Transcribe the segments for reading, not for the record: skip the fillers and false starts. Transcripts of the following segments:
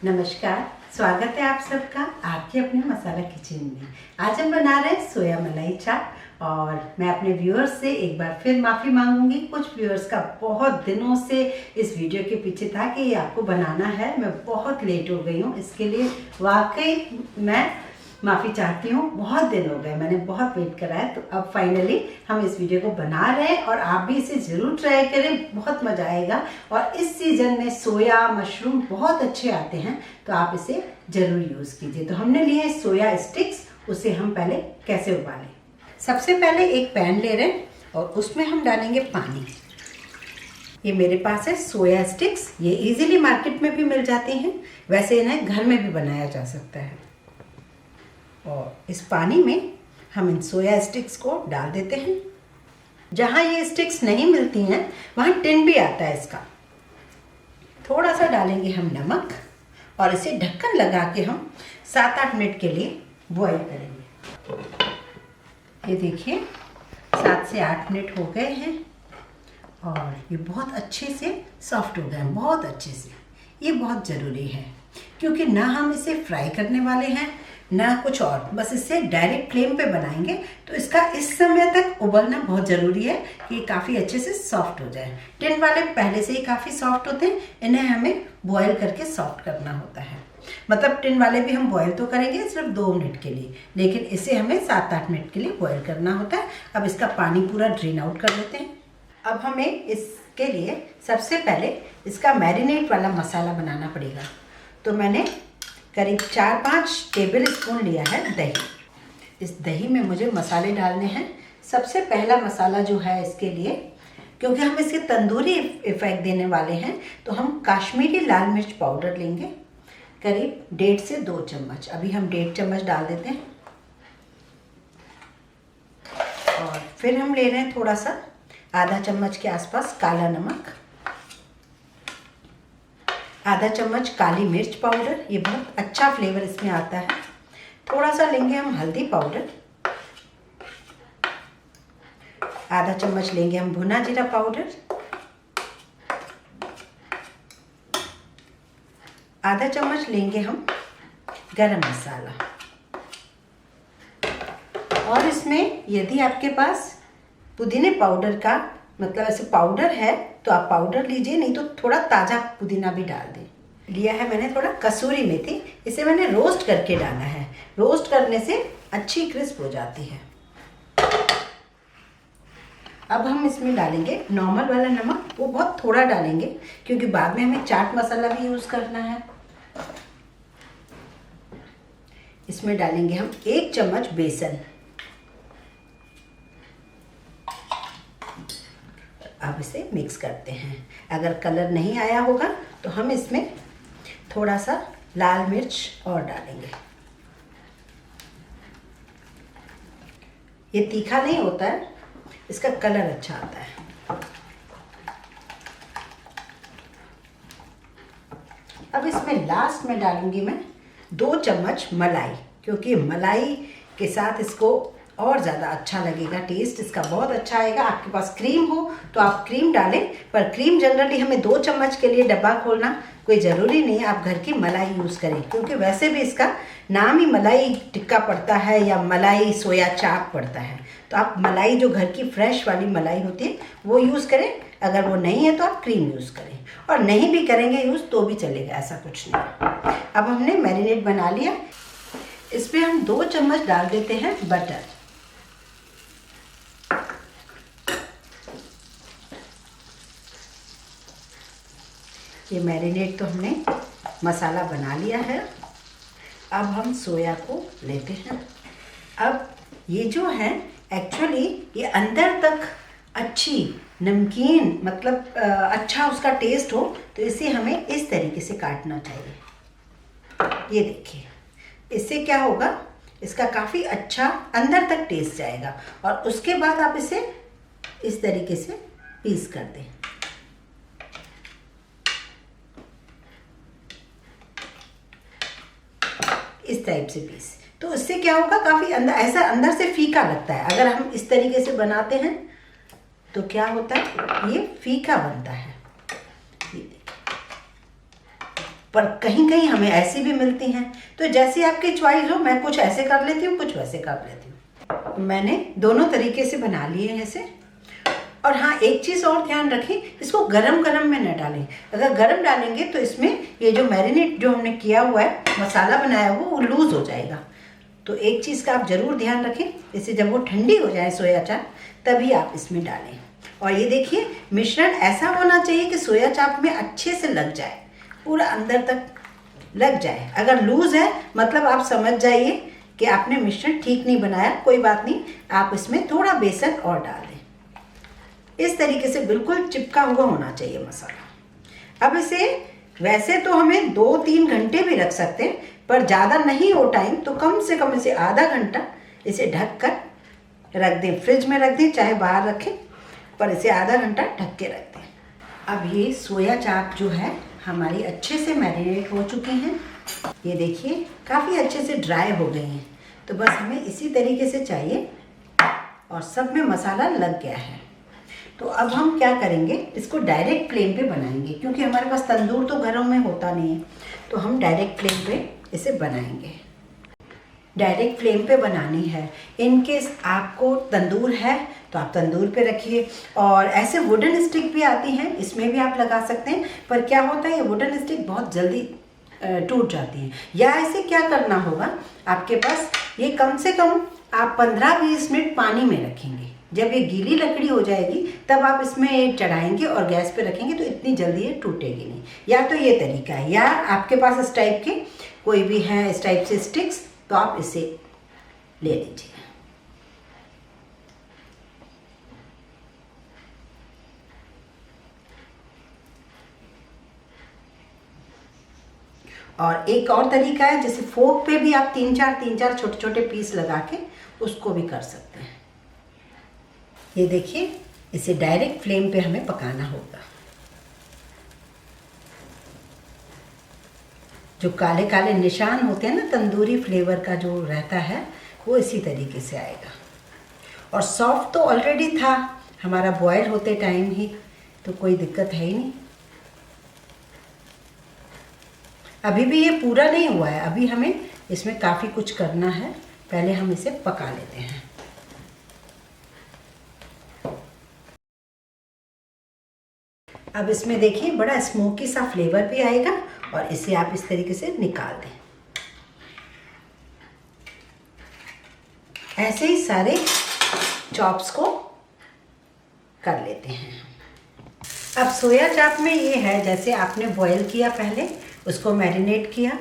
नमस्कार, स्वागत है आप सबका आपके अपने मसाला किचन में। आज हम बना रहे हैं सोया मलाई चाट और मैं अपने व्यूअर्स से एक बार फिर माफ़ी मांगूंगी। कुछ व्यूअर्स का बहुत दिनों से इस वीडियो के पीछे था कि ये आपको बनाना है, मैं बहुत लेट हो गई हूँ। इसके लिए वाकई मैं माफ़ी चाहती हूँ। बहुत दिन हो गए, मैंने बहुत वेट करा है, तो अब फाइनली हम इस वीडियो को बना रहे हैं और आप भी इसे ज़रूर ट्राई करें, बहुत मज़ा आएगा। और इस सीज़न में सोया मशरूम बहुत अच्छे आते हैं, तो आप इसे ज़रूर यूज़ कीजिए। तो हमने लिए सोया स्टिक्स, उसे हम पहले कैसे उबालें। सबसे पहले एक पैन ले रहे हैं और उसमें हम डालेंगे पानी। ये मेरे पास है सोया स्टिक्स, ये इजीली मार्केट में भी मिल जाती हैं, वैसे इन्हें घर में भी बनाया जा सकता है। और इस पानी में हम इन सोया स्टिक्स को डाल देते हैं। जहाँ ये स्टिक्स नहीं मिलती हैं वहाँ टिन भी आता है इसका। थोड़ा सा डालेंगे हम नमक और इसे ढक्कन लगा के हम 7-8 मिनट के लिए बॉईल करेंगे। ये देखिए 7 से 8 मिनट हो गए हैं और ये बहुत अच्छे से सॉफ्ट हो गए हैं, बहुत अच्छे से। ये बहुत ज़रूरी है क्योंकि ना हम इसे फ्राई करने वाले हैं ना कुछ और, बस इसे डायरेक्ट फ्लेम पे बनाएंगे, तो इसका इस समय तक उबलना बहुत ज़रूरी है कि ये काफ़ी अच्छे से सॉफ्ट हो जाए। टिन वाले पहले से ही काफ़ी सॉफ्ट होते हैं, इन्हें हमें बॉयल करके सॉफ्ट करना होता है। मतलब टिन वाले भी हम बॉयल तो करेंगे सिर्फ 2 मिनट के लिए, लेकिन इसे हमें 7-8 मिनट के लिए बॉयल करना होता है। अब इसका पानी पूरा ड्रेन आउट कर लेते हैं। अब हमें इसके लिए सबसे पहले इसका मैरिनेट वाला मसाला बनाना पड़ेगा। तो मैंने करीब 4-5 टेबल स्पून लिया है दही। इस दही में मुझे मसाले डालने हैं। सबसे पहला मसाला जो है इसके लिए, क्योंकि हम इसके तंदूरी इफेक्ट देने वाले हैं, तो हम काश्मीरी लाल मिर्च पाउडर लेंगे करीब 1.5 से 2 चम्मच। अभी हम 1.5 चम्मच डाल देते हैं। और फिर हम ले रहे हैं थोड़ा सा आधा चम्मच के आसपास काला नमक, आधा चम्मच काली मिर्च पाउडर, ये बहुत अच्छा फ्लेवर इसमें आता है। थोड़ा सा लेंगे हम हल्दी पाउडर, आधा चम्मच लेंगे हम भुना जीरा पाउडर, आधा चम्मच लेंगे हम गरम मसाला। और इसमें यदि आपके पास पुदीने पाउडर का मतलब ऐसे पाउडर है तो आप पाउडर लीजिए, नहीं तो थोड़ा ताज़ा पुदीना भी डाल दें। लिया है मैंने थोड़ा कसूरी मेथी, इसे मैंने रोस्ट करके डाला है। रोस्ट करने से अच्छी क्रिस्प हो जाती है। अब हम इसमें डालेंगे नॉर्मल वाला नमक, वो बहुत थोड़ा डालेंगे क्योंकि बाद में हमें चाट मसाला भी यूज़ करना है। इसमें डालेंगे हम 1 चम्मच बेसन। अब इसे मिक्स करते हैं। अगर कलर नहीं आया होगा तो हम इसमें थोड़ा सा लाल मिर्च और डालेंगे। ये तीखा नहीं होता है, इसका कलर अच्छा आता है। अब इसमें लास्ट में डालूंगी मैं 2 चम्मच मलाई, क्योंकि मलाई के साथ इसको और ज़्यादा अच्छा लगेगा, टेस्ट इसका बहुत अच्छा आएगा। आपके पास क्रीम हो तो आप क्रीम डालें, पर क्रीम जनरली हमें 2 चम्मच के लिए डब्बा खोलना कोई ज़रूरी नहीं है। आप घर की मलाई यूज़ करें, क्योंकि वैसे भी इसका नाम ही मलाई टिक्का पड़ता है या मलाई सोया चाप पड़ता है। तो आप मलाई जो घर की फ्रेश वाली मलाई होती है वो यूज़ करें। अगर वो नहीं है तो आप क्रीम यूज़ करें, और नहीं भी करेंगे यूज़ तो भी चलेगा, ऐसा कुछ नहीं। अब हमने मैरिनेट बना लिया। इसमें हम 2 चम्मच डाल देते हैं बटर। ये मैरिनेट तो हमने मसाला बना लिया है। अब हम सोया को लेते हैं। अब ये जो है एक्चुअली ये अंदर तक अच्छी नमकीन मतलब अच्छा उसका टेस्ट हो, तो इसे हमें इस तरीके से काटना चाहिए। ये देखिए, इससे क्या होगा, इसका काफ़ी अच्छा अंदर तक टेस्ट जाएगा। और उसके बाद आप इसे इस तरीके से पीस कर दें। इस टाइप से पीस, तो इससे क्या होगा, काफ़ी अंदर ऐसा अंदर से फीका लगता है। अगर हम इस तरीके से बनाते हैं तो क्या होता है, ये फीका बनता है। ये देखिए, पर कहीं कहीं हमें ऐसी भी मिलती हैं। तो जैसी आपकी चॉइस हो, मैं कुछ ऐसे कर लेती हूँ, कुछ वैसे कर लेती हूँ। मैंने दोनों तरीके से बना लिए हैं इसे। और हाँ, एक चीज़ और ध्यान रखें, इसको गरम गरम में न डालें। अगर गरम डालेंगे तो इसमें ये जो मैरिनेट जो हमने किया हुआ है, मसाला बनाया हुआ, वो लूज़ हो जाएगा। तो एक चीज़ का आप ज़रूर ध्यान रखें, इसे जब वो ठंडी हो जाए सोया चाप, तभी आप इसमें डालें। और ये देखिए, मिश्रण ऐसा होना चाहिए कि सोया चाप में अच्छे से लग जाए, पूरा अंदर तक लग जाए। अगर लूज़ है मतलब आप समझ जाइए कि आपने मिश्रण ठीक नहीं बनाया। कोई बात नहीं, आप इसमें थोड़ा बेसन और डाल दें। इस तरीके से बिल्कुल चिपका हुआ होना चाहिए मसाला। अब इसे वैसे तो हमें 2-3 घंटे भी रख सकते हैं, पर ज़्यादा नहीं हो टाइम तो कम से कम इसे आधा घंटा इसे ढक कर रख दें। फ्रिज में रख दें चाहे बाहर रखें, पर इसे आधा घंटा ढक के रख दें। अब ये सोया चाप जो है हमारी अच्छे से मैरिनेट हो चुकी हैं। ये देखिए काफ़ी अच्छे से ड्राई हो गई हैं। तो बस हमें इसी तरीके से चाहिए और सब में मसाला लग गया है। तो अब हम क्या करेंगे, इसको डायरेक्ट फ्लेम पे बनाएंगे, क्योंकि हमारे पास तंदूर तो घरों में होता नहीं है। तो हम डायरेक्ट फ्लेम पे इसे बनाएंगे। डायरेक्ट फ्लेम पे बनानी है। इन केस आपको तंदूर है तो आप तंदूर पे रखिए। और ऐसे वुडन स्टिक भी आती हैं, इसमें भी आप लगा सकते हैं। पर क्या होता है, ये वुडन स्टिक बहुत जल्दी टूट जाती हैं। या ऐसे क्या करना होगा, आपके पास ये कम से कम आप 15-20 मिनट पानी में रखेंगे। जब ये गीली लकड़ी हो जाएगी तब आप इसमें चढ़ाएंगे और गैस पे रखेंगे, तो इतनी जल्दी ये टूटेगी नहीं। या तो ये तरीका है, या आपके पास इस टाइप के कोई भी हैं इस टाइप से स्टिक्स, तो आप इसे ले लीजिए। और एक और तरीका है, जैसे फोक पे भी आप 3-4 छोटे छोटे पीस लगा के उसको भी कर सकते हैं। ये देखिए, इसे डायरेक्ट फ्लेम पे हमें पकाना होगा। जो काले काले निशान होते हैं ना, तंदूरी फ्लेवर का जो रहता है, वो इसी तरीके से आएगा। और सॉफ्ट तो ऑलरेडी था हमारा बॉयल होते टाइम ही, तो कोई दिक्कत है ही नहीं। अभी भी ये पूरा नहीं हुआ है, अभी हमें इसमें काफ़ी कुछ करना है। पहले हम इसे पका लेते हैं। अब इसमें देखिए बड़ा स्मोकी सा फ्लेवर भी आएगा, और इसे आप इस तरीके से निकाल दें। ऐसे ही सारे चॉप्स को कर लेते हैं। अब सोया चाप में ये है, जैसे आपने बॉयल किया, पहले उसको मैरिनेट किया,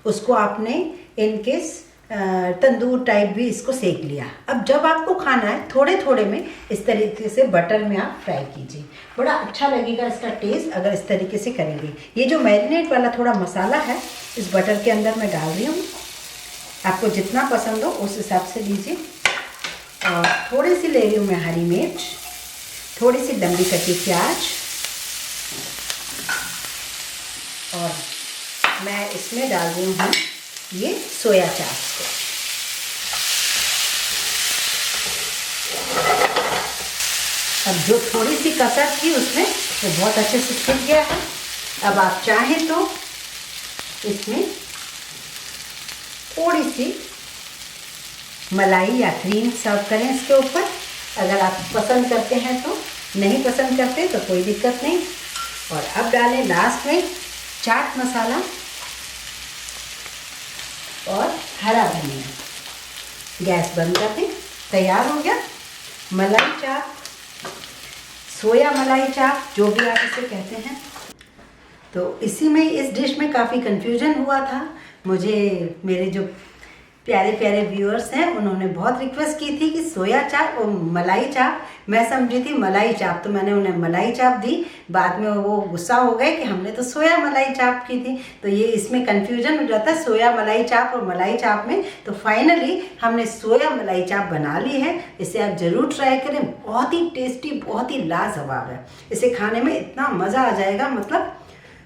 उसको आपने इनकेस तंदूर टाइप भी इसको सेक लिया। अब जब आपको खाना है, थोड़े थोड़े में इस तरीके से बटर में आप फ्राई कीजिए। बड़ा अच्छा लगेगा इसका टेस्ट अगर इस तरीके से करेंगे। ये जो मैरिनेट वाला थोड़ा मसाला है, इस बटर के अंदर मैं डाल रही हूँ। आपको जितना पसंद हो उस हिसाब से लीजिए। और थोड़ी सी ले रही हूँ मैं हरी मिर्च, थोड़ी सी लंबी कटी प्याज, और मैं इसमें डाल रही हूँ ये सोया चाप को। अब जो थोड़ी सी कसर थी उसमें वो बहुत अच्छे से छिप गया है। अब आप चाहें तो इसमें थोड़ी सी मलाई या क्रीम सर्व करें इसके ऊपर, अगर आप पसंद करते हैं तो। नहीं पसंद करते तो कोई दिक्कत नहीं। और अब डालें लास्ट में चाट मसाला और हरा धनिया। गैस बंद कर दें। तैयार हो गया मलाई चाप, सोया मलाई चाप, जो भी आप इसे कहते हैं। तो इसी में, इस डिश में काफ़ी कन्फ्यूजन हुआ था मुझे। मेरे जो प्यारे प्यारे व्यूअर्स हैं उन्होंने बहुत रिक्वेस्ट की थी कि सोया चाप और मलाई चाप। मैं समझी थी मलाई चाप, तो मैंने उन्हें मलाई चाप दी। बाद में वो गुस्सा हो गए कि हमने तो सोया मलाई चाप की थी। तो ये इसमें कंफ्यूजन हो जाता है सोया मलाई चाप और मलाई चाप में। तो फाइनली हमने सोया मलाई चाप बना ली है। इसे आप ज़रूर ट्राई करें, बहुत ही टेस्टी, बहुत ही लाजवाब है। इसे खाने में इतना मज़ा आ जाएगा, मतलब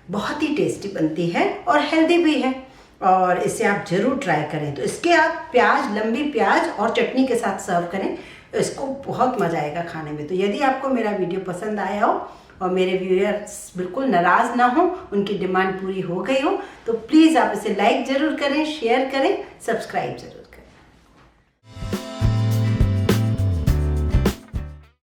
बहुत ही टेस्टी बनती है और हेल्दी भी है। और इसे आप ज़रूर ट्राई करें। तो इसके आप प्याज, लंबी प्याज और चटनी के साथ सर्व करें, इसको बहुत मज़ा आएगा खाने में। तो यदि आपको मेरा वीडियो पसंद आया हो और मेरे व्यूअर्स बिल्कुल नाराज़ ना हो, उनकी डिमांड पूरी हो गई हो, तो प्लीज़ आप इसे लाइक ज़रूर करें, शेयर करें, सब्सक्राइब ज़रूर